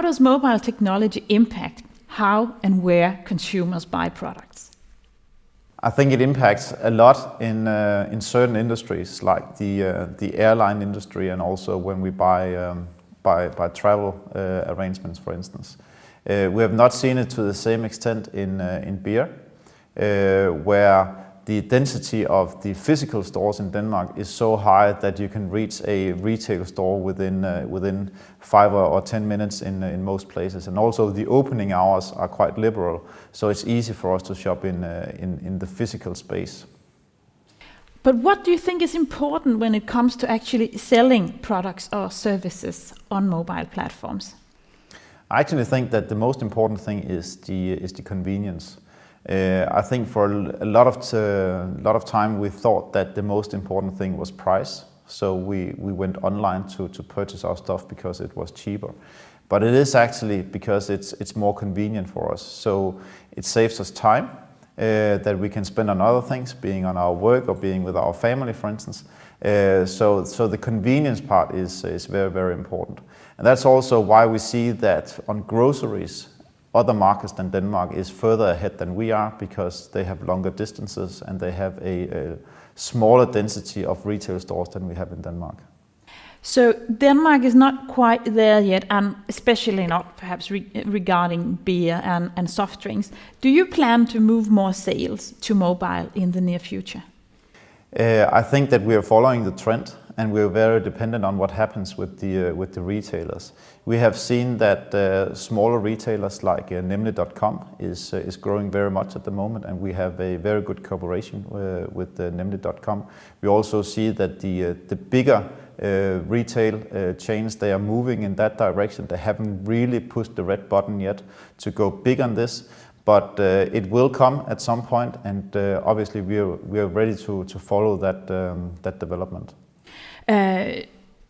does mobile technology impact how and where consumers buy products? I think it impacts a lot in certain industries, like the airline industry, and also when we buy travel arrangements, for instance. We have not seen it to the same extent in beer, where the density of the physical stores in Denmark is so high that you can reach a retail store within 5 or 10 minutes in most places. And also the opening hours are quite liberal, so it's easy for us to shop in the physical space. But what do you think is important when it comes to actually selling products or services on mobile platforms? I actually think that the most important thing is the convenience. I think for a lot of time we thought that the most important thing was price, so we went online to purchase our stuff because it was cheaper. But it is actually because it's more convenient for us. So it saves us time that we can spend on other things, being on our work or being with our family, for instance. So the convenience part is very, very important. And that's also why we see that on groceries, other markets than Denmark is further ahead than we are, because they have longer distances and they have a smaller density of retail stores than we have in Denmark. So Denmark is not quite there yet, and especially not perhaps regarding beer and soft drinks. Do you plan to move more sales to mobile in the near future? I think that we are following the trend, and we're very dependent on what happens with the retailers. We have seen that smaller retailers like nemlig.com is growing very much at the moment, and we have a very good cooperation with nemlig.com. We also see that the bigger retail chains, they are moving in that direction. They haven't really pushed the red button yet to go big on this, but it will come at some point, and obviously we are ready to follow that development.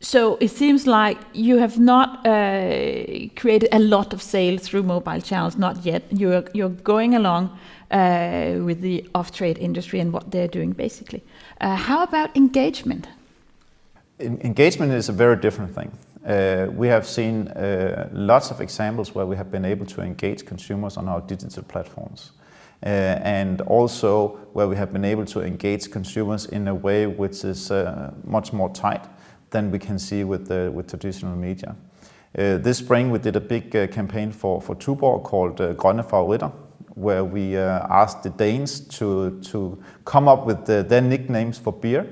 So it seems like you have not created a lot of sales through mobile channels, not yet. You're going along with the off-trade industry and what they're doing, basically. How about engagement? Engagement is a very different thing. We have seen lots of examples where we have been able to engage consumers on our digital platforms. And also where we have been able to engage consumers in a way which is much more tight than we can see with traditional media. This spring we did a big campaign for Tuborg called Grønne Favoritter, where we asked the Danes to come up with their nicknames for beer.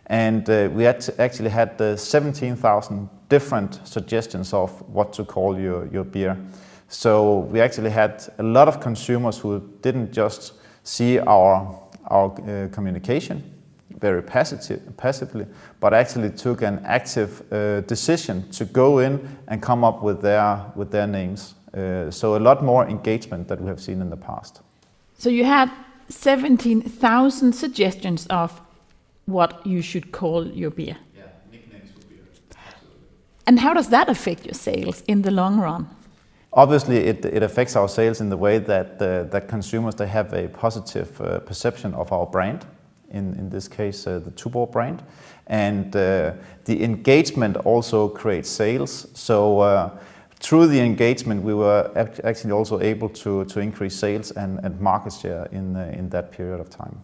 And we actually had 17,000 different suggestions of what to call your beer. So we actually had a lot of consumers who didn't just see our communication very passively, but actually took an active decision to go in and come up with their names. So a lot more engagement than we have seen in the past. So you had 17,000 suggestions of what you should call your beer. Yeah, nicknames for beer. Absolutely. And how does that affect your sales in the long run? Obviously, it affects our sales in the way that consumers, they have a positive perception of our brand, in this case the Tuborg brand, and the engagement also creates sales. So through the engagement, we were actually also able to increase sales and market share in that period of time.